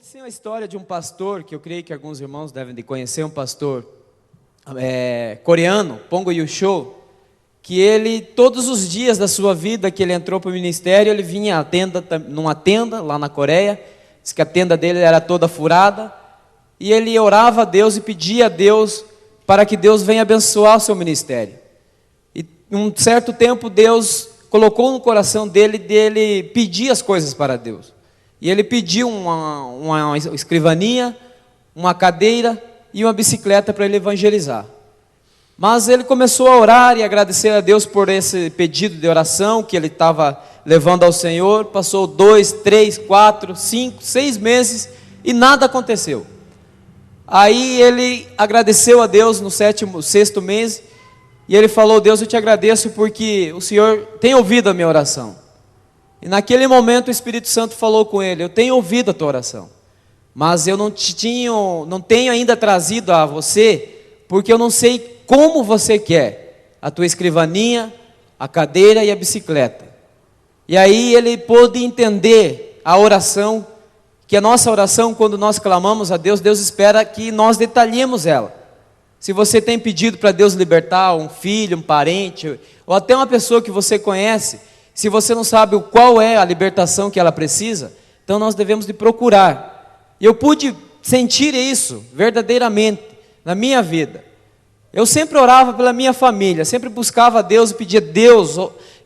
Conta-se uma história de um pastor, que eu creio que alguns irmãos devem de conhecer, um pastor coreano, Pongo Yusho, que ele, todos os dias da sua vida que ele entrou para o ministério, ele vinha à tenda, numa tenda lá na Coreia, diz que a tenda dele era toda furada, e ele orava a Deus e pedia a Deus para que Deus venha abençoar o seu ministério. E um certo tempo Deus colocou no coração dele pedir as coisas para Deus. E ele pediu uma escrivaninha, uma cadeira e uma bicicleta para ele evangelizar. Mas ele começou a orar e agradecer a Deus por esse pedido de oração que ele estava levando ao Senhor. Passou 2, 3, 4, 5, 6 meses e nada aconteceu. Aí ele agradeceu a Deus no sexto mês e ele falou: Deus, eu te agradeço porque o Senhor tem ouvido a minha oração. E naquele momento o Espírito Santo falou com ele: eu tenho ouvido a tua oração, mas eu não tenho ainda trazido a você, porque eu não sei como você quer a tua escrivaninha, a cadeira e a bicicleta. E aí ele pôde entender a oração, que a nossa oração, quando nós clamamos a Deus, Deus espera que nós detalhemos ela. Se você tem pedido para Deus libertar um filho, um parente, ou até uma pessoa que você conhece, se você não sabe qual é a libertação que ela precisa, então nós devemos de procurar. E eu pude sentir isso verdadeiramente na minha vida. Eu sempre orava pela minha família, sempre buscava a Deus e pedia: Deus,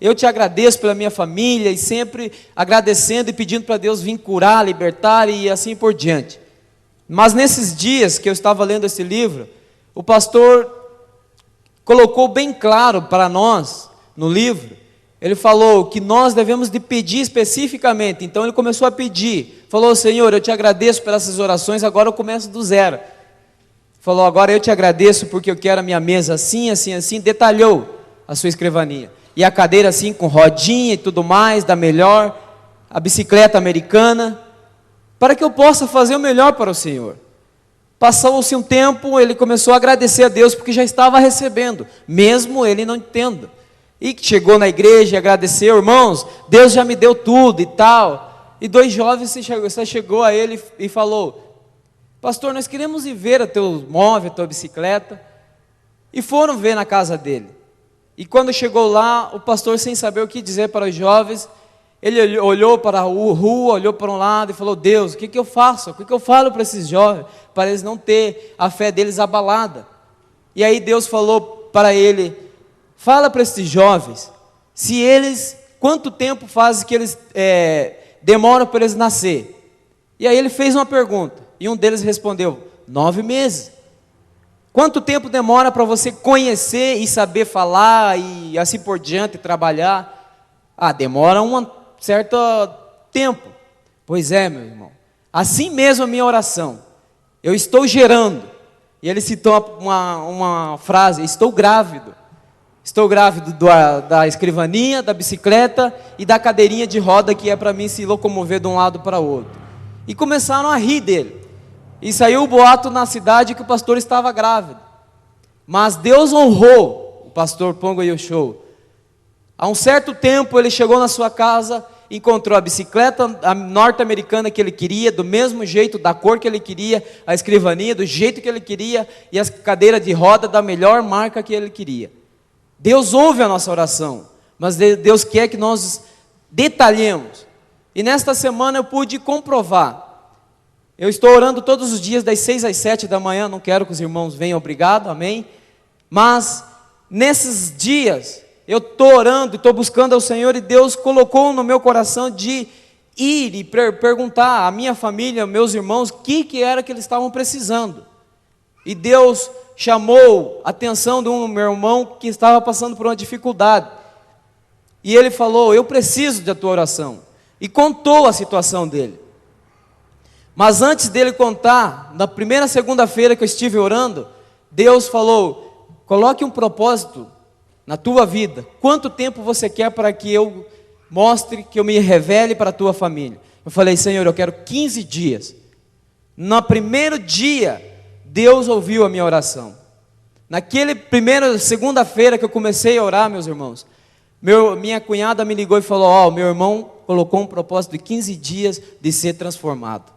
eu te agradeço pela minha família, e sempre agradecendo e pedindo para Deus vir curar, libertar e assim por diante. Mas nesses dias que eu estava lendo esse livro, o pastor colocou bem claro para nós no livro. Ele falou que nós devemos de pedir especificamente. Então ele começou a pedir, falou: Senhor, eu te agradeço pelas essas orações, agora eu começo do zero. Falou: agora eu te agradeço porque eu quero a minha mesa assim, assim, assim. Detalhou a sua escrivaninha, e a cadeira assim com rodinha e tudo mais, da melhor, a bicicleta americana, para que eu possa fazer o melhor para o Senhor. Passou-se um tempo, ele começou a agradecer a Deus porque já estava recebendo, mesmo ele não entendendo. E chegou na igreja e agradeceu: irmãos, Deus já me deu tudo e tal. E 2 jovens chegou a ele e falou: pastor, nós queremos ir ver o teu móvel, a tua bicicleta. E foram ver na casa dele. E quando chegou lá, o pastor, sem saber o que dizer para os jovens, ele olhou para a rua, olhou para um lado e falou: Deus, o que eu faço? O que eu falo para esses jovens, para eles não ter a fé deles abalada? E aí Deus falou para ele: fala para esses jovens, quanto tempo faz que eles demoram para eles nascer? E aí ele fez uma pergunta, e um deles respondeu: 9 meses. Quanto tempo demora para você conhecer e saber falar, e assim por diante, trabalhar? Demora um certo tempo. Pois é, meu irmão, assim mesmo a minha oração, eu estou gerando. E ele citou uma frase: estou grávido. Estou grávido da escrivaninha, da bicicleta e da cadeirinha de roda que é para mim se locomover de um lado para o outro. E começaram a rir dele. E saiu o boato na cidade que o pastor estava grávido. Mas Deus honrou o pastor Pongo Yusho. Há um certo tempo ele chegou na sua casa, encontrou a bicicleta norte-americana que ele queria, do mesmo jeito, da cor que ele queria, a escrivaninha do jeito que ele queria, e a cadeira de roda da melhor marca que ele queria. Deus ouve a nossa oração, mas Deus quer que nós detalhemos. E nesta semana eu pude comprovar. Eu estou orando todos os dias das 6 às 7 da manhã, não quero que os irmãos venham, obrigado, amém? Mas nesses dias eu estou orando, estou buscando ao Senhor, e Deus colocou no meu coração de ir e perguntar à minha família, meus irmãos, o que era que eles estavam precisando. E Deus chamou a atenção de um meu irmão que estava passando por uma dificuldade. E ele falou: eu preciso da tua oração. E contou a situação dele. Mas antes dele contar, na primeira segunda-feira que eu estive orando, Deus falou: coloque um propósito na tua vida. Quanto tempo você quer para que eu mostre, que eu me revele para a tua família? Eu falei: Senhor, eu quero 15 dias. No primeiro dia, Deus ouviu a minha oração. Naquele segunda-feira que eu comecei a orar, meus irmãos, minha cunhada me ligou e falou: meu irmão colocou um propósito de 15 dias de ser transformado.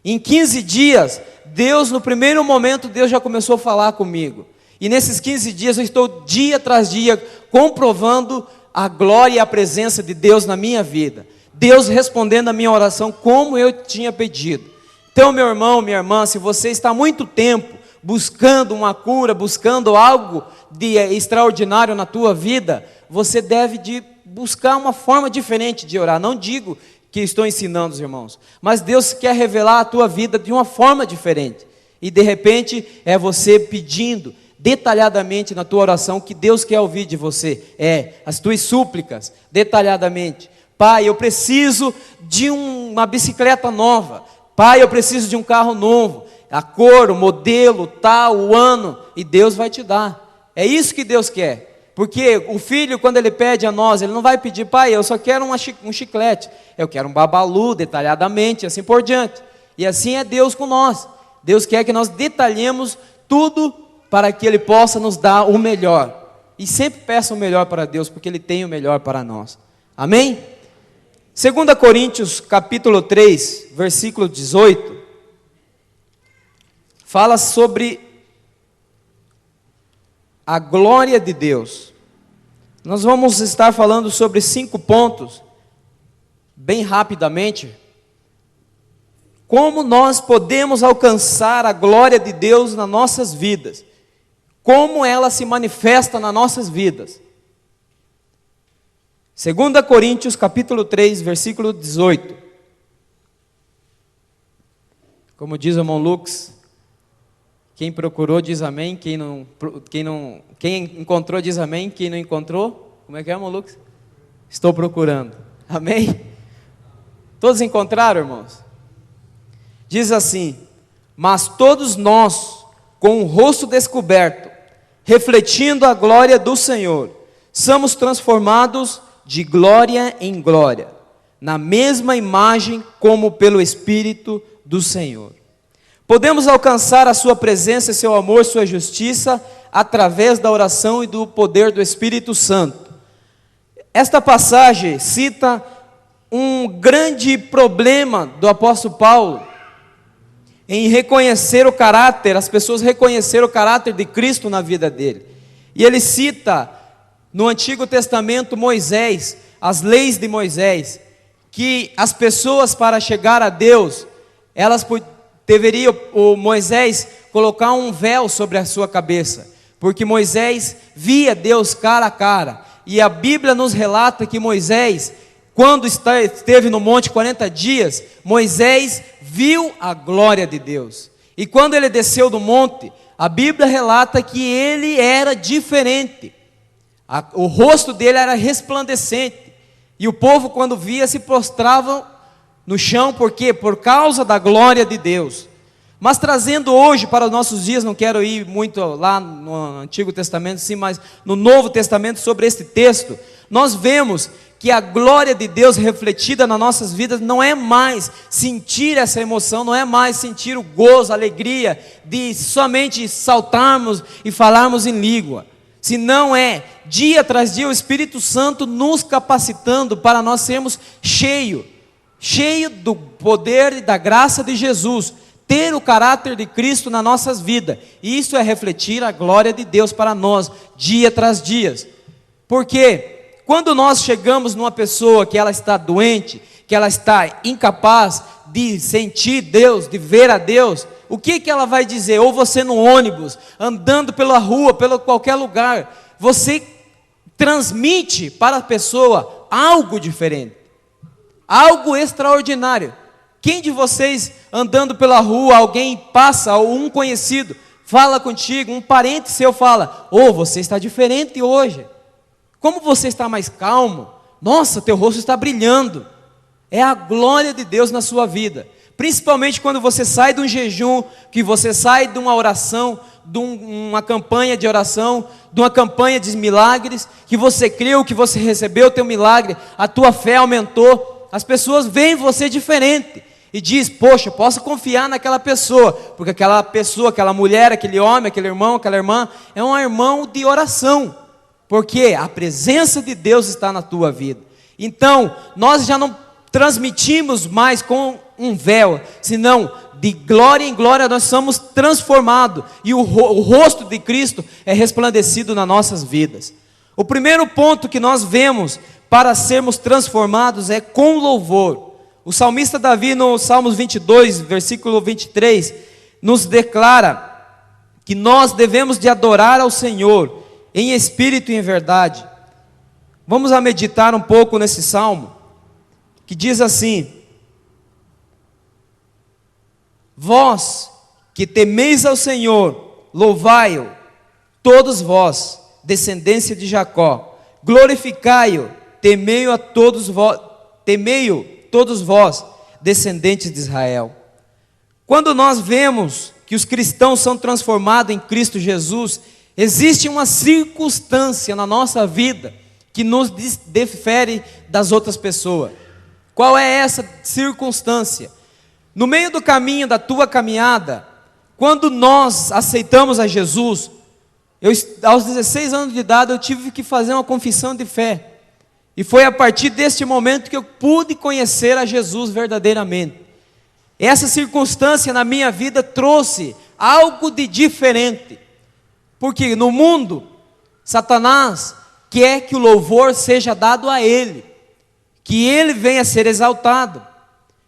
Em 15 dias, Deus, no primeiro momento, Deus já começou a falar comigo. E nesses 15 dias eu estou dia tras dia comprovando a glória e a presença de Deus na minha vida. Deus respondendo a minha oração como eu tinha pedido. Então, meu irmão, minha irmã, se você está há muito tempo buscando uma cura, buscando algo de extraordinário na tua vida, você deve de buscar uma forma diferente de orar. Não digo que estou ensinando os irmãos, mas Deus quer revelar a tua vida de uma forma diferente. E de repente é você pedindo detalhadamente na tua oração que Deus quer ouvir de você, as tuas súplicas, detalhadamente. Pai, eu preciso de uma bicicleta nova. Pai, eu preciso de um carro novo. A cor, o modelo, tal, o ano, e Deus vai te dar. É isso que Deus quer. Porque o filho, quando ele pede a nós, ele não vai pedir: pai, eu só quero um chiclete, eu quero um babalu, detalhadamente, assim por diante. E assim é Deus com nós. Deus quer que nós detalhemos tudo para que Ele possa nos dar o melhor. E sempre peça o melhor para Deus, porque Ele tem o melhor para nós. Amém? 2 Coríntios capítulo 3, versículo 18, fala sobre a glória de Deus. Nós vamos estar falando sobre 5 pontos, bem rapidamente. Como nós podemos alcançar a glória de Deus nas nossas vidas. Como ela se manifesta nas nossas vidas. 2 Coríntios capítulo 3, versículo 18. Como diz o irmão Lucas, quem procurou diz amém, quem encontrou diz amém, quem não encontrou, como é que é, irmão Lucas? Estou procurando. Amém? Todos encontraram, irmãos? Diz assim: mas todos nós, com o rosto descoberto, refletindo a glória do Senhor, somos transformados de glória em glória, na mesma imagem como pelo Espírito do Senhor. Podemos alcançar a sua presença, seu amor, sua justiça, através da oração e do poder do Espírito Santo. Esta passagem cita um grande problema do apóstolo Paulo, em reconhecer o caráter, as pessoas reconheceram o caráter de Cristo na vida dele. E ele cita no Antigo Testamento Moisés, as leis de Moisés, que as pessoas para chegar a Deus, elas deveriam, o Moisés, colocar um véu sobre a sua cabeça, porque Moisés via Deus cara a cara, e a Bíblia nos relata que Moisés, quando esteve no monte 40 dias, Moisés viu a glória de Deus. E quando ele desceu do monte, a Bíblia relata que ele era diferente. O rosto dele era resplandecente. E o povo, quando via, se prostrava no chão. Por quê? Por causa da glória de Deus. Mas trazendo hoje para os nossos dias, não quero ir muito lá no Antigo Testamento, sim, mas no Novo Testamento, sobre este texto, nós vemos que a glória de Deus refletida nas nossas vidas não é mais sentir essa emoção, não é mais sentir o gozo, a alegria de somente saltarmos e falarmos em língua, senão é dia tras dia o Espírito Santo nos capacitando para nós sermos cheio do poder e da graça de Jesus, ter o caráter de Cristo nas nossas vidas. E isso é refletir a glória de Deus para nós, dia tras dia. Porque quando nós chegamos numa pessoa que ela está doente, que ela está incapaz de sentir Deus, de ver a Deus, o que ela vai dizer? Ou você no ônibus, andando pela rua, pelo qualquer lugar, você transmite para a pessoa algo diferente, algo extraordinário. Quem de vocês andando pela rua, alguém passa, ou um conhecido, fala contigo, um parente seu fala: você está diferente hoje. Como você está mais calmo? Nossa, teu rosto está brilhando. É a glória de Deus na sua vida. Principalmente quando você sai de um jejum, que você sai de uma oração, de uma campanha de oração, de uma campanha de milagres, que você creu, que você recebeu o teu milagre, a tua fé aumentou. As pessoas veem você diferente e diz: poxa, posso confiar naquela pessoa, porque aquela pessoa, aquela mulher, aquele homem, aquele irmão, aquela irmã, é um irmão de oração. Porque a presença de Deus está na tua vida. Então, nós já não transmitimos mais com um véu, senão de glória em glória nós somos transformados, e o rosto de Cristo é resplandecido nas nossas vidas. O primeiro ponto que nós vemos para sermos transformados é com louvor. O salmista Davi, no Salmos 22, versículo 23, nos declara que nós devemos de adorar ao Senhor em espírito e em verdade. Vamos a meditar um pouco nesse salmo, que diz assim: vós que temeis ao Senhor, louvai-o, todos vós, descendência de Jacó, glorificai-o, temei-o todos vós, descendentes de Israel. Quando nós vemos que os cristãos são transformados em Cristo Jesus, existe uma circunstância na nossa vida que nos difere das outras pessoas. Qual é essa circunstância? No meio do caminho da tua caminhada, quando nós aceitamos a Jesus, aos 16 anos de idade eu tive que fazer uma confissão de fé. E foi a partir deste momento que eu pude conhecer a Jesus verdadeiramente. Essa circunstância na minha vida trouxe algo de diferente. Porque no mundo, Satanás quer que o louvor seja dado a ele, que ele venha a ser exaltado,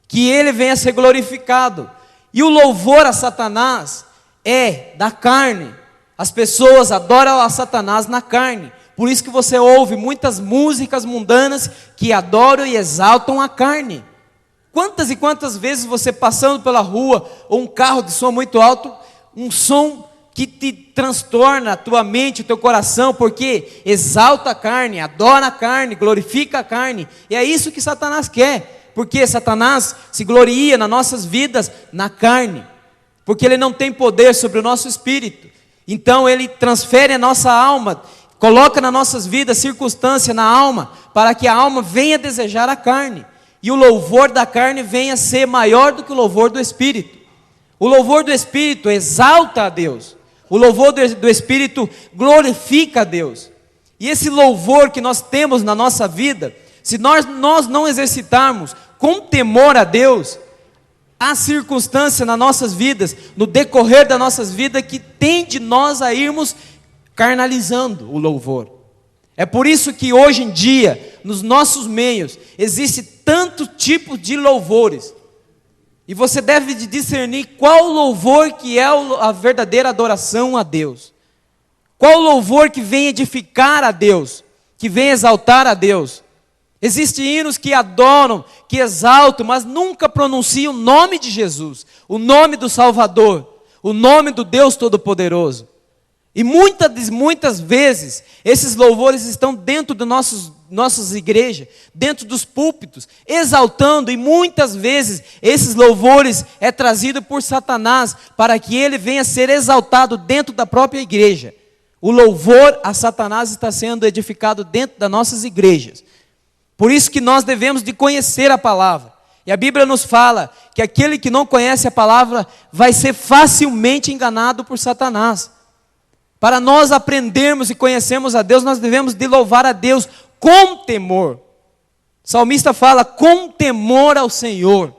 que ele venha a ser glorificado. E o louvor a Satanás é da carne. As pessoas adoram a Satanás na carne. Por isso que você ouve muitas músicas mundanas que adoram e exaltam a carne. Quantas e quantas vezes você passando pela rua, ou um carro de som muito alto, um som que te transtorna a tua mente, o teu coração, porque exalta a carne, adora a carne, glorifica a carne. E é isso que Satanás quer, porque Satanás se gloria nas nossas vidas na carne, porque ele não tem poder sobre o nosso espírito. Então ele transfere a nossa alma, coloca nas nossas vidas circunstância na alma, para que a alma venha desejar a carne, e o louvor da carne venha a ser maior do que o louvor do Espírito. O louvor do Espírito exalta a Deus, o louvor do Espírito glorifica a Deus. E esse louvor que nós temos na nossa vida, se nós não exercitarmos com temor a Deus, há circunstância nas nossas vidas, no decorrer das nossas vidas, que tende nós a irmos carnalizando o louvor. É por isso que hoje em dia, nos nossos meios, existe tanto tipo de louvores. E você deve discernir qual louvor que é a verdadeira adoração a Deus. Qual louvor que vem edificar a Deus, que vem exaltar a Deus. Existem hinos que adoram, que exaltam, mas nunca pronunciam o nome de Jesus, o nome do Salvador, o nome do Deus Todo-Poderoso. E muitas vezes, esses louvores estão dentro de nossas igrejas, dentro dos púlpitos, exaltando, e muitas vezes, esses louvores é trazido por Satanás, para que ele venha a ser exaltado dentro da própria igreja. O louvor a Satanás está sendo edificado dentro das nossas igrejas. Por isso que nós devemos de conhecer a palavra. E a Bíblia nos fala que aquele que não conhece a palavra vai ser facilmente enganado por Satanás. Para nós aprendermos e conhecermos a Deus, nós devemos de louvar a Deus com temor. O salmista fala com temor ao Senhor,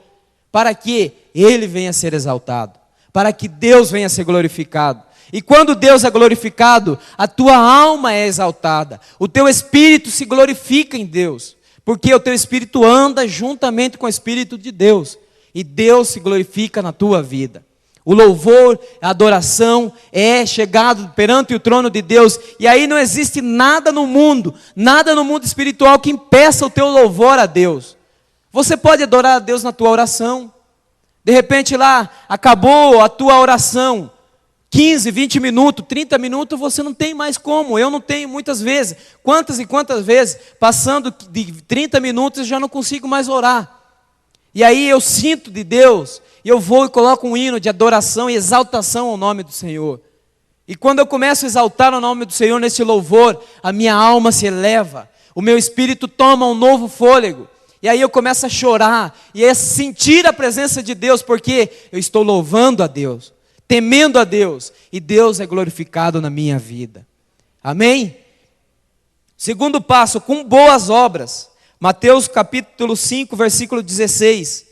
para que Ele venha a ser exaltado, para que Deus venha a ser glorificado. E quando Deus é glorificado, a tua alma é exaltada, o teu espírito se glorifica em Deus, porque o teu espírito anda juntamente com o Espírito de Deus, e Deus se glorifica na tua vida. O louvor, a adoração é chegado perante o trono de Deus. E aí não existe nada no mundo espiritual que impeça o teu louvor a Deus. Você pode adorar a Deus na tua oração. De repente lá, acabou a tua oração. 15, 20 minutos, 30 minutos, você não tem mais como. Eu não tenho muitas vezes. Quantas e quantas vezes, passando de 30 minutos, eu já não consigo mais orar. E aí eu sinto de Deus, e eu vou e coloco um hino de adoração e exaltação ao nome do Senhor. E quando eu começo a exaltar o nome do Senhor nesse louvor, a minha alma se eleva, o meu espírito toma um novo fôlego. E aí eu começo a chorar, e a sentir a presença de Deus, porque eu estou louvando a Deus, temendo a Deus, e Deus é glorificado na minha vida. Amém? Segundo passo, com boas obras. Mateus capítulo 5, versículo 16.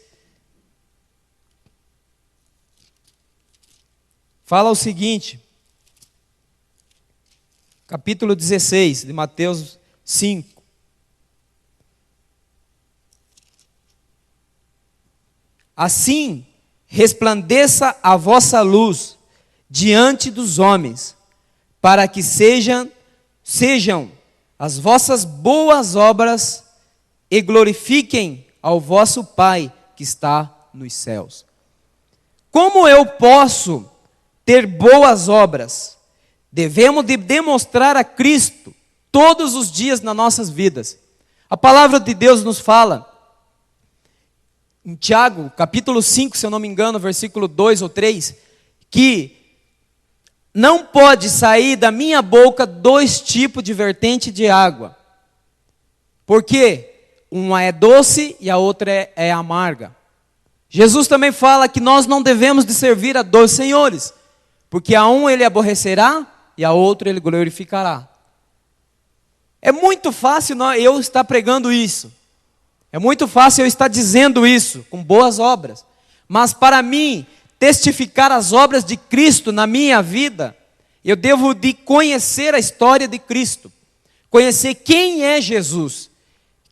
Fala o seguinte, capítulo 16 de Mateus 5. Assim resplandeça a vossa luz diante dos homens, para que sejam as vossas boas obras e glorifiquem ao vosso Pai que está nos céus. Como eu posso ter boas obras? Devemos de demonstrar a Cristo todos os dias nas nossas vidas. A palavra de Deus nos fala, em Tiago, capítulo 5, se eu não me engano, versículo 2 ou 3, que não pode sair da minha boca 2 tipos de vertente de água. Por quê? Uma é doce e a outra é amarga. Jesus também fala que nós não devemos de servir a 2 senhores, porque a um ele aborrecerá e a outro ele glorificará. É muito fácil eu estar pregando isso. É muito fácil eu estar dizendo isso, com boas obras. Mas para mim, testificar as obras de Cristo na minha vida, eu devo de conhecer a história de Cristo. Conhecer quem é Jesus.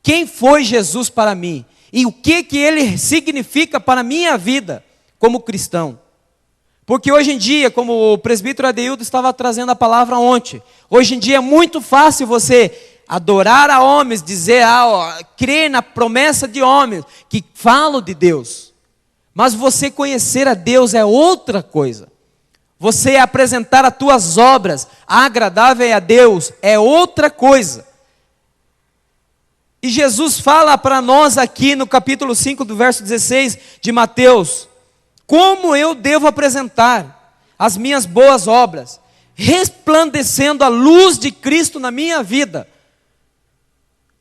Quem foi Jesus para mim. E o que Ele significa para a minha vida como cristão. Porque hoje em dia, como o presbítero Adeildo estava trazendo a palavra ontem, hoje em dia é muito fácil você adorar a homens, dizer, crer na promessa de homens, que falam de Deus. Mas você conhecer a Deus é outra coisa. Você apresentar as tuas obras agradáveis a Deus é outra coisa. E Jesus fala para nós aqui no capítulo 5 do verso 16 de Mateus, como eu devo apresentar as minhas boas obras, resplandecendo a luz de Cristo na minha vida.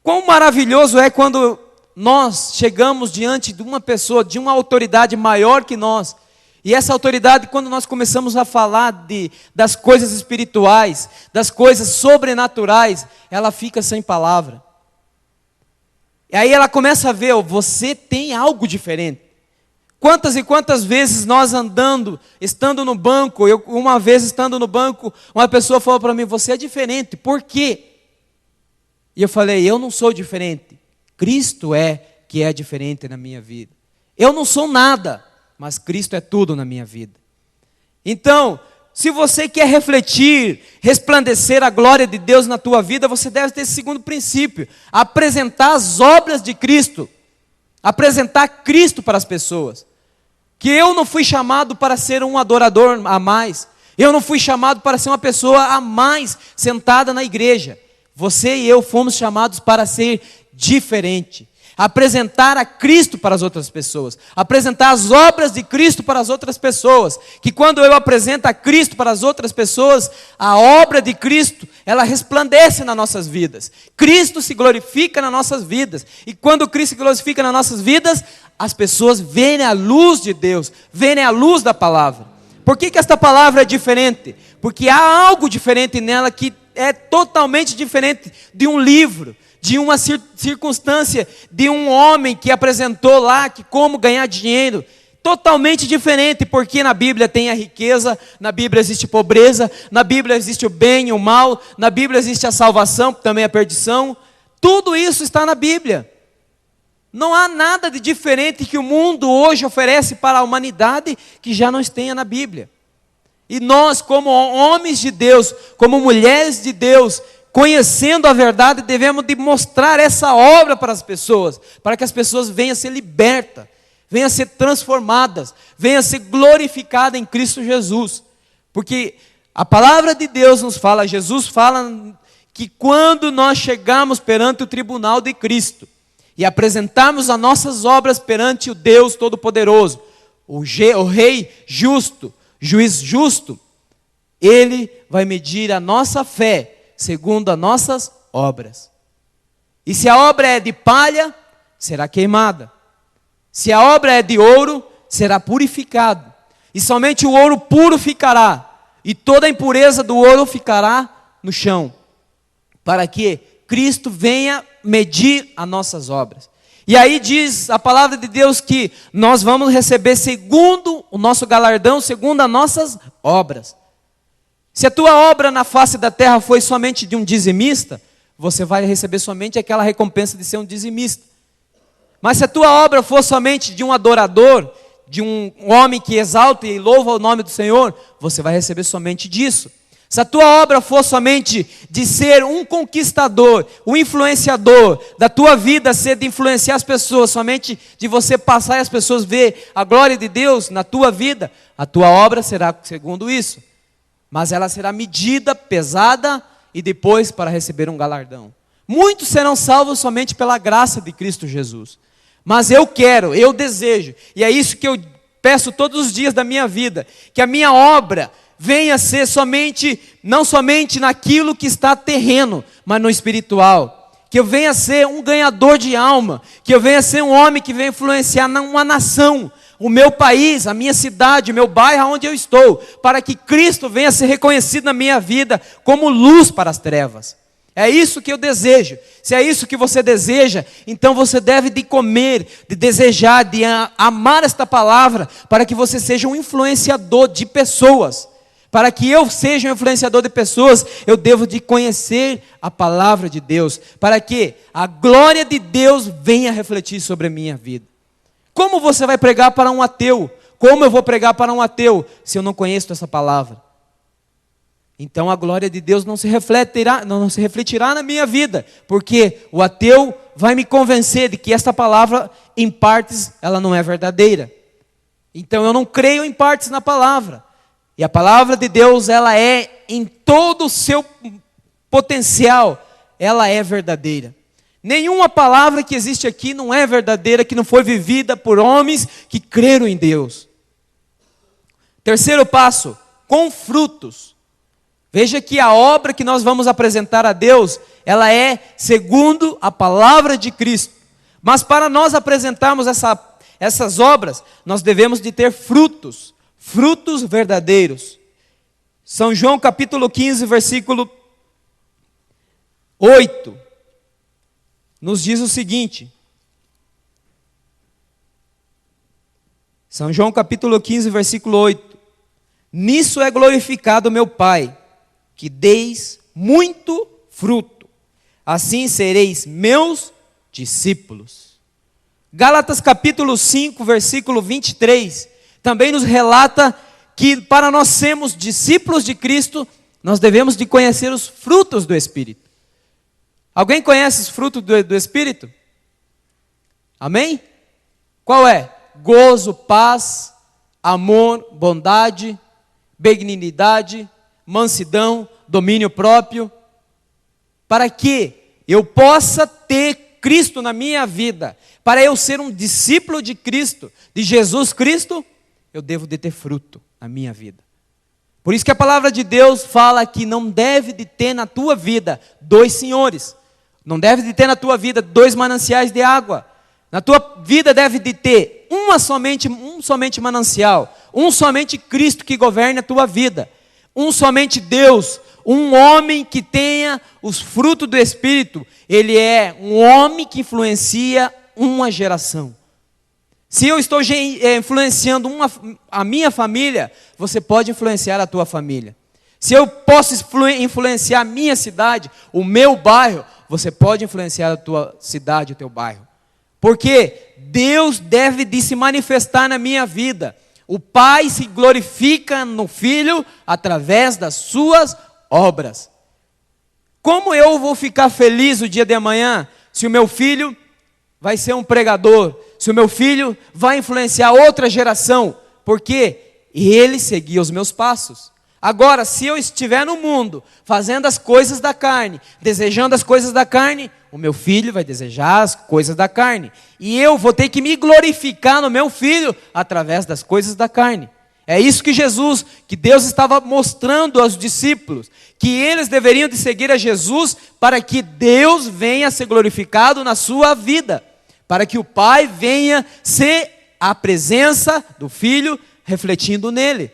Quão maravilhoso é quando nós chegamos diante de uma pessoa, de uma autoridade maior que nós, e essa autoridade, quando nós começamos a falar das coisas espirituais, das coisas sobrenaturais, ela fica sem palavra. E aí ela começa a ver, você tem algo diferente. Quantas e quantas vezes nós estando no banco, uma vez estando no banco, uma pessoa falou para mim, você é diferente, por quê? E eu falei, eu não sou diferente, Cristo é que é diferente na minha vida. Eu não sou nada, mas Cristo é tudo na minha vida. Então, se você quer refletir, resplandecer a glória de Deus na tua vida, você deve ter esse segundo princípio, apresentar as obras de Cristo, apresentar Cristo para as pessoas. Que eu não fui chamado para ser um adorador a mais, eu não fui chamado para ser uma pessoa a mais sentada na igreja. Você e eu fomos chamados para ser diferente, apresentar a Cristo para as outras pessoas, apresentar as obras de Cristo para as outras pessoas, que quando eu apresento a Cristo para as outras pessoas, a obra de Cristo, ela resplandece nas nossas vidas, Cristo se glorifica nas nossas vidas, e quando Cristo se glorifica nas nossas vidas, as pessoas veem a luz de Deus, veem a luz da palavra. Por que esta palavra é diferente? Porque há algo diferente nela que é totalmente diferente de um livro, de uma circunstância, de um homem que apresentou lá que como ganhar dinheiro. Totalmente diferente, porque na Bíblia tem a riqueza, na Bíblia existe pobreza, na Bíblia existe o bem e o mal, na Bíblia existe a salvação, também a perdição. Tudo isso está na Bíblia. Não há nada de diferente que o mundo hoje oferece para a humanidade que já não tenha na Bíblia. E nós, como homens de Deus, como mulheres de Deus, conhecendo a verdade, devemos de mostrar essa obra para as pessoas, para que as pessoas venham a ser libertas, venham a ser transformadas, venham a ser glorificadas em Cristo Jesus. Porque a palavra de Deus nos fala, Jesus fala que quando nós chegarmos perante o tribunal de Cristo e apresentarmos as nossas obras perante o Deus Todo-Poderoso, o Rei justo, juiz justo, Ele vai medir a nossa fé segundo as nossas obras. E se a obra é de palha, será queimada. Se a obra é de ouro, será purificado. E somente o ouro puro ficará, e toda a impureza do ouro ficará no chão, para que Cristo venha medir as nossas obras. E aí diz a palavra de Deus que nós vamos receber segundo o nosso galardão, segundo as nossas obras. Se a tua obra na face da terra foi somente de um dizimista, você vai receber somente aquela recompensa de ser um dizimista. Mas se a tua obra for somente de um adorador, de um homem que exalta e louva o nome do Senhor, você vai receber somente disso. Se a tua obra for somente de ser um conquistador, um influenciador, da tua vida ser de influenciar as pessoas, somente de você passar e as pessoas ver a glória de Deus na tua vida, a tua obra será segundo isso. Mas ela será medida, pesada e depois para receber um galardão. Muitos serão salvos somente pela graça de Cristo Jesus. Mas eu quero, eu desejo, e é isso que eu peço todos os dias da minha vida, que a minha obra venha a ser somente, não somente naquilo que está terreno, mas no espiritual. Que eu venha a ser um ganhador de alma, que eu venha a ser um homem que venha influenciar uma nação, o meu país, a minha cidade, o meu bairro onde eu estou, para que Cristo venha a ser reconhecido na minha vida como luz para as trevas. É isso que eu desejo. Se é isso que você deseja, então você deve de comer, de desejar, de amar esta palavra, para que você seja um influenciador de pessoas. Para que eu seja um influenciador de pessoas, eu devo de conhecer a palavra de Deus, para que a glória de Deus venha refletir sobre a minha vida. Como você vai pregar para um ateu? Como eu vou pregar para um ateu se eu não conheço essa palavra? Então a glória de Deus não se refletirá na minha vida, porque o ateu vai me convencer de que esta palavra, em partes, ela não é verdadeira. Então eu não creio em partes na palavra. E a palavra de Deus, ela é em todo o seu potencial, ela é verdadeira. Nenhuma palavra que existe aqui não é verdadeira, que não foi vivida por homens que creram em Deus. Terceiro passo, com frutos. Veja que a obra que nós vamos apresentar a Deus, ela é segundo a palavra de Cristo. Mas para nós apresentarmos essas obras, nós devemos de ter frutos. Frutos verdadeiros. São João capítulo 15, versículo 8, nos diz o seguinte. São João capítulo 15, versículo 8. Nisso é glorificado meu Pai, que deis muito fruto. Assim sereis meus discípulos. Gálatas capítulo 5, versículo 23. Também nos relata que para nós sermos discípulos de Cristo, nós devemos de conhecer os frutos do Espírito. Alguém conhece os frutos do Espírito? Amém? Qual é? Gozo, paz, amor, bondade, benignidade, mansidão, domínio próprio. Para que eu possa ter Cristo na minha vida, para eu ser um discípulo de Cristo, de Jesus Cristo, eu devo de ter fruto na minha vida. Por isso que a palavra de Deus fala que não deve de ter na tua vida dois senhores. Não deve de ter na tua vida dois mananciais de água. Na tua vida deve de ter um somente manancial. Um somente Cristo que governe a tua vida. Um somente Deus. Um homem que tenha os frutos do Espírito. Ele é um homem que influencia uma geração. Se eu estou influenciando a minha família, você pode influenciar a tua família. Se eu posso influenciar a minha cidade, o meu bairro, você pode influenciar a tua cidade, o teu bairro. Porque Deus deve de se manifestar na minha vida. O Pai se glorifica no Filho através das suas obras. Como eu vou ficar feliz o dia de amanhã se o meu filho vai ser um pregador, se o meu filho vai influenciar outra geração, porque ele seguia os meus passos. Agora, se eu estiver no mundo, fazendo as coisas da carne, desejando as coisas da carne, o meu filho vai desejar as coisas da carne. E eu vou ter que me glorificar no meu filho, através das coisas da carne. É isso que Deus estava mostrando aos discípulos, que eles deveriam de seguir a Jesus, para que Deus venha a ser glorificado na sua vida. Para que o Pai venha ser a presença do Filho refletindo nele.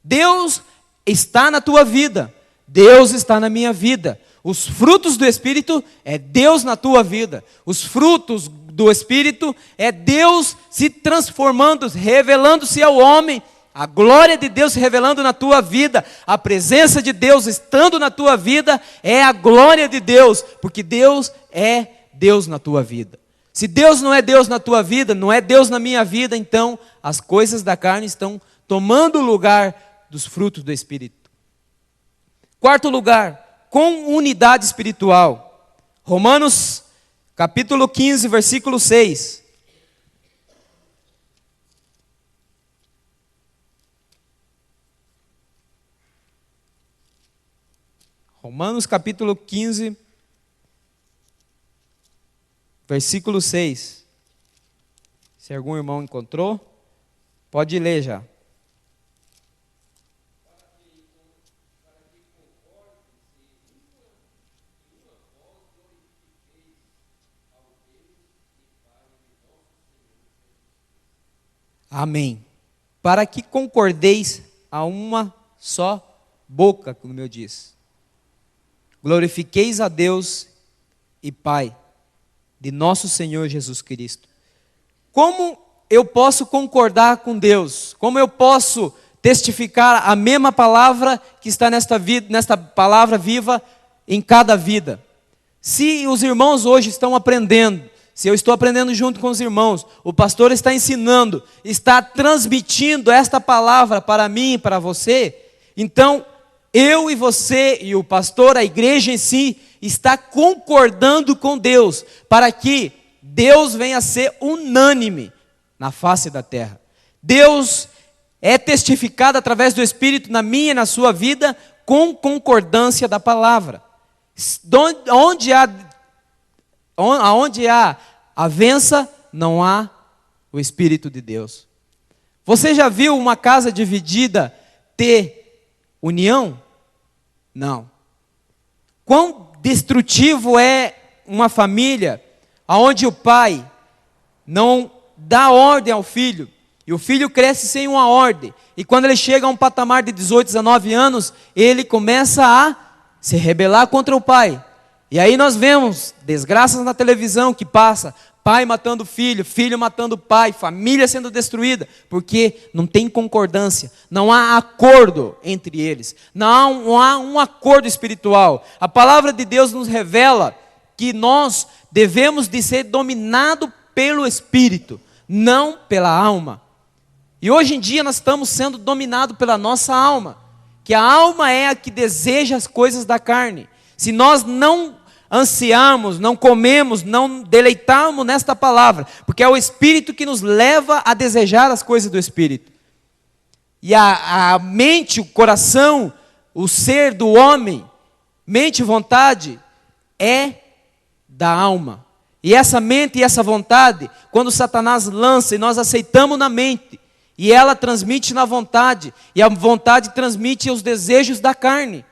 Deus está na tua vida. Deus está na minha vida. Os frutos do Espírito é Deus na tua vida. Os frutos do Espírito é Deus se transformando, revelando-se ao homem. A glória de Deus se revelando na tua vida. A presença de Deus estando na tua vida é a glória de Deus. Porque Deus é Deus na tua vida. Se Deus não é Deus na tua vida, não é Deus na minha vida, então as coisas da carne estão tomando o lugar dos frutos do Espírito. Quarto lugar, com unidade espiritual. Romanos capítulo 15, versículo 6. Romanos capítulo 15, versículo 6. Se algum irmão encontrou, pode ler já. Amém. Para que concordeis a uma só boca, como eu disse. Glorifiqueis a Deus e Pai de nosso Senhor Jesus Cristo. Como eu posso concordar com Deus? Como eu posso testificar a mesma palavra que está nesta palavra viva em cada vida? Se os irmãos hoje estão aprendendo, se eu estou aprendendo junto com os irmãos, o pastor está ensinando, está transmitindo esta palavra para mim e para você, então eu e você e o pastor, a igreja em si, está concordando com Deus, para que Deus venha a ser unânime na face da terra. Deus é testificado através do Espírito na minha e na sua vida, com concordância da palavra. Aonde há avença, não há o Espírito de Deus. Você já viu uma casa dividida ter união? Não. Quão destrutivo é uma família onde o pai não dá ordem ao filho, e o filho cresce sem uma ordem, e quando ele chega a um patamar de 18, 19 anos, ele começa a se rebelar contra o pai. E aí nós vemos desgraças na televisão que passa, pai matando filho, filho matando pai, família sendo destruída, porque não tem concordância, não há acordo entre eles, não há um acordo espiritual. A palavra de Deus nos revela que nós devemos de ser dominados pelo Espírito, não pela alma. E hoje em dia nós estamos sendo dominados pela nossa alma, que a alma é a que deseja as coisas da carne. Se nós não ansiamos, não comemos, não deleitamos nesta palavra, porque é o Espírito que nos leva a desejar as coisas do Espírito. E a mente, o coração, o ser do homem, mente e vontade, é da alma. E essa mente e essa vontade, quando Satanás lança e nós aceitamos na mente, e ela transmite na vontade, e a vontade transmite os desejos da carne.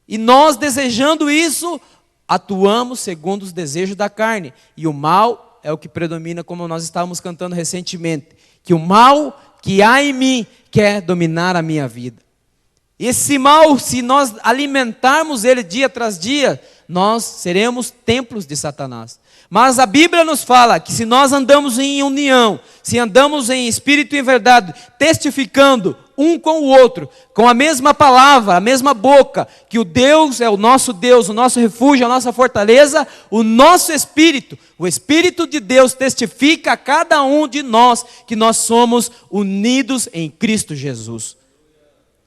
E nós desejando isso, atuamos segundo os desejos da carne. E o mal é o que predomina, como nós estávamos cantando recentemente. Que o mal que há em mim quer dominar a minha vida. Esse mal, se nós alimentarmos ele dia tras dia, nós seremos templos de Satanás. Mas a Bíblia nos fala que se nós andamos em união, se andamos em espírito e em verdade, testificando um com o outro, com a mesma palavra, a mesma boca, que o Deus é o nosso refúgio, a nossa fortaleza, o nosso Espírito, o Espírito de Deus testifica a cada um de nós que nós somos unidos em Cristo Jesus.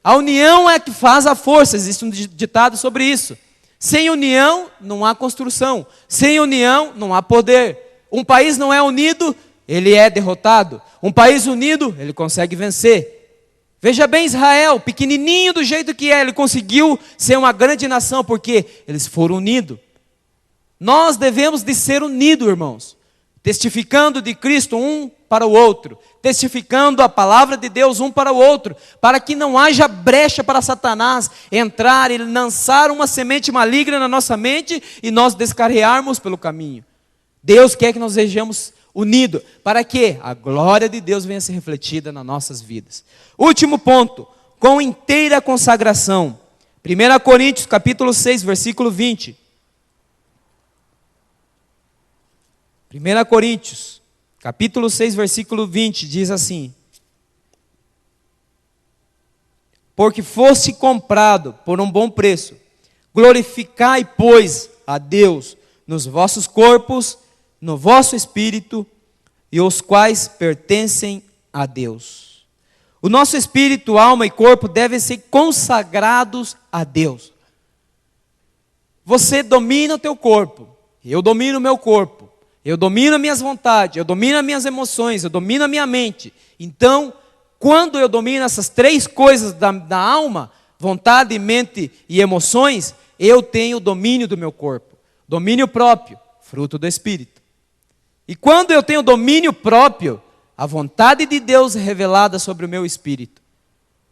A união é que faz a força, existe um ditado sobre isso. Sem união não há construção, sem união não há poder. Um país não é unido, ele é derrotado. Um país unido, ele consegue vencer. Veja bem Israel, pequenininho do jeito que é, ele conseguiu ser uma grande nação, porque eles foram unidos. Nós devemos de ser unidos, irmãos, testificando de Cristo um para o outro, testificando a palavra de Deus um para o outro, para que não haja brecha para Satanás entrar e lançar uma semente maligna na nossa mente e nós descarrearmos pelo caminho. Deus quer que nós sejamos unidos, para que a glória de Deus venha a ser refletida nas nossas vidas. Último ponto, com inteira consagração. 1 Coríntios capítulo 6, versículo 20. 1 Coríntios, capítulo 6, versículo 20, diz assim: porque fosse comprado por um bom preço, glorificai, pois, a Deus nos vossos corpos, no vosso espírito, e os quais pertencem a Deus. O nosso espírito, alma e corpo devem ser consagrados a Deus. Você domina o teu corpo, eu domino o meu corpo. Eu domino as minhas vontades, eu domino as minhas emoções, eu domino a minha mente. Então, quando eu domino essas três coisas da alma, vontade, mente e emoções, eu tenho domínio do meu corpo. Domínio próprio, fruto do Espírito. E quando eu tenho domínio próprio, a vontade de Deus é revelada sobre o meu espírito.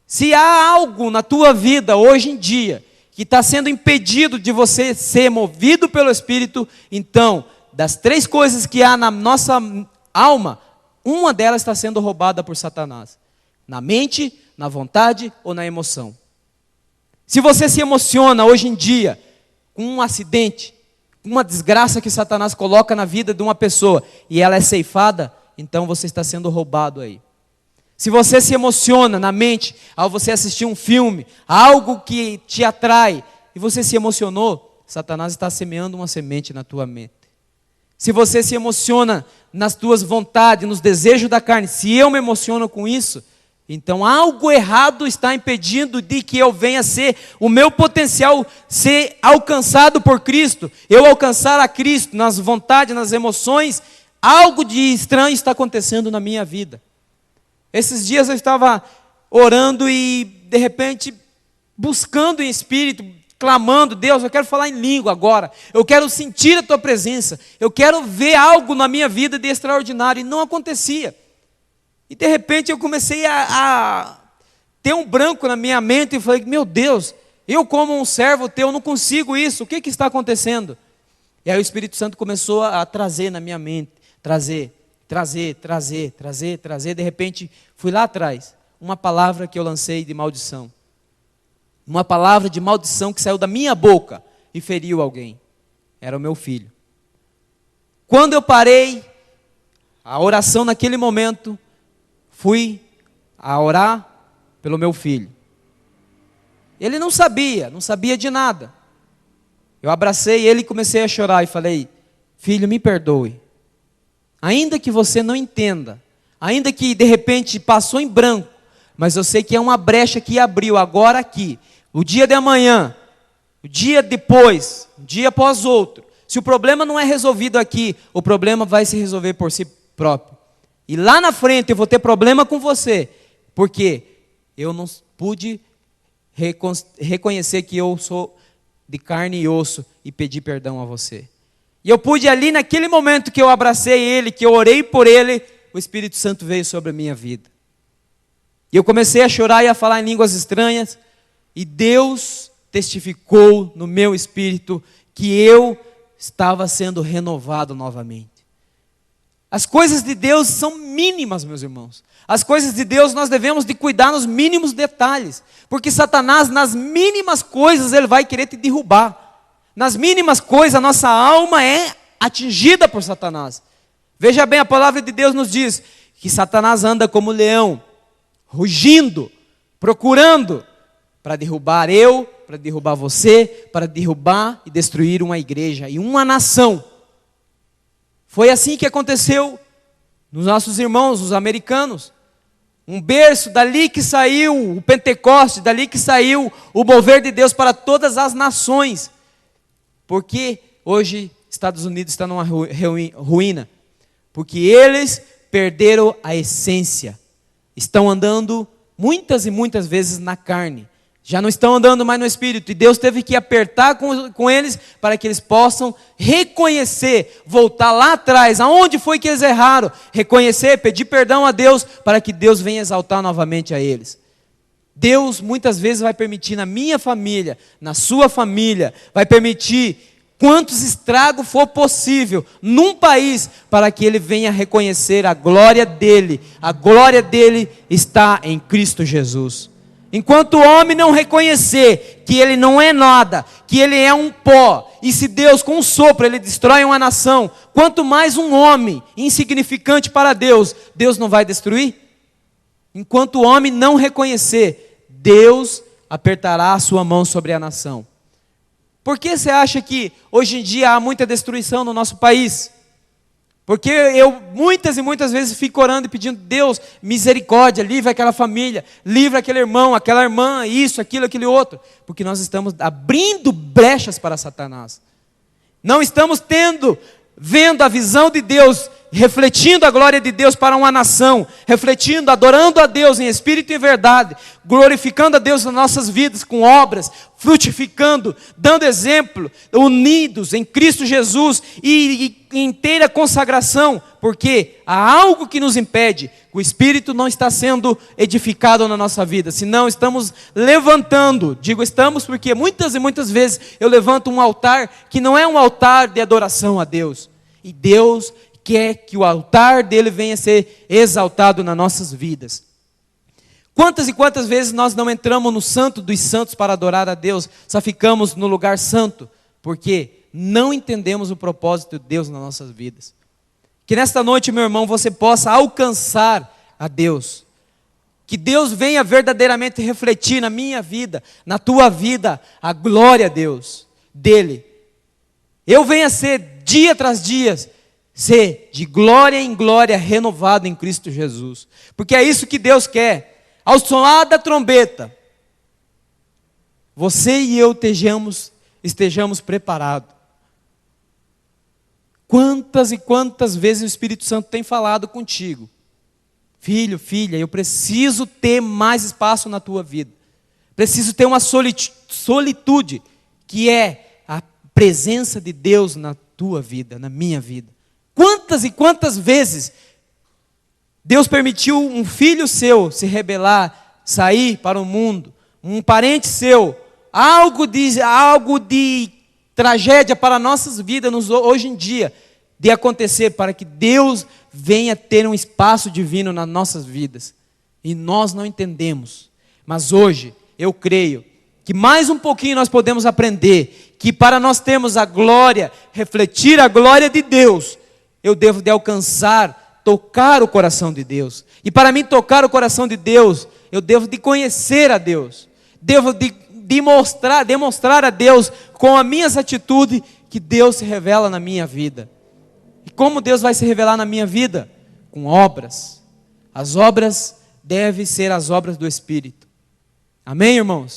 Se há algo na tua vida hoje em dia que está sendo impedido de você ser movido pelo Espírito, então, das três coisas que há na nossa alma, uma delas está sendo roubada por Satanás. Na mente, na vontade ou na emoção. Se você se emociona hoje em dia com um acidente, com uma desgraça que Satanás coloca na vida de uma pessoa e ela é ceifada, então você está sendo roubado aí. Se você se emociona na mente ao você assistir um filme, algo que te atrai, e você se emocionou, Satanás está semeando uma semente na tua mente. Se você se emociona nas tuas vontades, nos desejos da carne, se eu me emociono com isso, então algo errado está impedindo de que eu venha ser, o meu potencial ser alcançado por Cristo, eu alcançar a Cristo nas vontades, nas emoções, algo de estranho está acontecendo na minha vida. Esses dias eu estava orando e de repente buscando em espírito, clamando: Deus, eu quero falar em língua agora, eu quero sentir a tua presença, eu quero ver algo na minha vida de extraordinário, e não acontecia. E de repente eu comecei a ter um branco na minha mente e falei: meu Deus, eu como um servo teu não consigo isso, o que está acontecendo? E aí o Espírito Santo começou a trazer na minha mente, trazer, de repente fui lá atrás, uma palavra que eu lancei de maldição. Uma palavra de maldição que saiu da minha boca e feriu alguém. Era o meu filho. Quando eu parei a oração naquele momento, fui a orar pelo meu filho. Ele não sabia de nada. Eu abracei ele e comecei a chorar e falei: filho, me perdoe. Ainda que você não entenda, ainda que de repente passou em branco, mas eu sei que é uma brecha que abriu agora aqui. O dia de amanhã, o dia depois, um dia após outro. Se o problema não é resolvido aqui, o problema vai se resolver por si próprio. E lá na frente eu vou ter problema com você, porque eu não pude reconhecer que eu sou de carne e osso e pedir perdão a você. E eu pude ali naquele momento que eu abracei ele, que eu orei por ele, o Espírito Santo veio sobre a minha vida. E eu comecei a chorar e a falar em línguas estranhas. E Deus testificou no meu espírito que eu estava sendo renovado novamente. As coisas de Deus são mínimas, meus irmãos. As coisas de Deus nós devemos de cuidar nos mínimos detalhes. Porque Satanás, nas mínimas coisas, ele vai querer te derrubar. Nas mínimas coisas, a nossa alma é atingida por Satanás. Veja bem, a palavra de Deus nos diz que Satanás anda como leão, rugindo, procurando para derrubar eu, para derrubar você, para derrubar e destruir uma igreja e uma nação. Foi assim que aconteceu nos nossos irmãos, os americanos. Um berço, dali que saiu o Pentecoste, dali que saiu o mover de Deus para todas as nações. Porque hoje Estados Unidos está numa ruína? Porque eles perderam a essência. Estão andando muitas e muitas vezes na carne. Já não estão andando mais no Espírito. E Deus teve que apertar com eles para que eles possam reconhecer, voltar lá atrás, aonde foi que eles erraram, reconhecer, pedir perdão a Deus, para que Deus venha exaltar novamente a eles. Deus muitas vezes vai permitir na minha família, na sua família, vai permitir quantos estragos for possível num país, para que ele venha reconhecer a glória dele. A glória dele está em Cristo Jesus. Enquanto o homem não reconhecer que ele não é nada, que ele é um pó, e se Deus com um sopro ele destrói uma nação, quanto mais um homem insignificante para Deus, Deus não vai destruir? Enquanto o homem não reconhecer, Deus apertará a sua mão sobre a nação. Por que você acha que hoje em dia há muita destruição no nosso país? Porque eu muitas e muitas vezes fico orando e pedindo: Deus, misericórdia, livre aquela família, livre aquele irmão, aquela irmã, isso, aquilo, aquele outro. Porque nós estamos abrindo brechas para Satanás. Não estamos vendo a visão de Deus, refletindo a glória de Deus para uma nação, refletindo, adorando a Deus em espírito e verdade, glorificando a Deus nas nossas vidas com obras, frutificando, dando exemplo, unidos em Cristo Jesus e inteira consagração, porque há algo que nos impede, o Espírito não está sendo edificado na nossa vida, senão estamos levantando, digo estamos porque muitas e muitas vezes eu levanto um altar que não é um altar de adoração a Deus, e Deus quer que o altar dele venha a ser exaltado nas nossas vidas. Quantas e quantas vezes nós não entramos no santo dos santos para adorar a Deus, só ficamos no lugar santo, porque não entendemos o propósito de Deus nas nossas vidas. Que nesta noite, meu irmão, você possa alcançar a Deus. Que Deus venha verdadeiramente refletir na minha vida, na tua vida, a glória a Deus, dele. Eu venha ser, dia tras dia, ser de glória em glória renovado em Cristo Jesus. Porque é isso que Deus quer. Ao soar da trombeta, você e eu estejamos preparados. Quantas e quantas vezes o Espírito Santo tem falado contigo: filho, filha, eu preciso ter mais espaço na tua vida. Preciso ter uma solitude, que é a presença de Deus na tua vida, na minha vida. Quantas e quantas vezes Deus permitiu um filho seu se rebelar, sair para o mundo, um parente seu, algo de tragédia para nossas vidas hoje em dia, de acontecer para que Deus venha ter um espaço divino nas nossas vidas. E nós não entendemos. Mas hoje, eu creio que mais um pouquinho nós podemos aprender que para nós termos a glória, refletir a glória de Deus, eu devo de alcançar, tocar o coração de Deus. E para mim tocar o coração de Deus, eu devo de conhecer a Deus. Devo de demonstrar a Deus com as minhas atitudes que Deus se revela na minha vida. E como Deus vai se revelar na minha vida? Com obras. As obras devem ser as obras do Espírito. Amém, irmãos?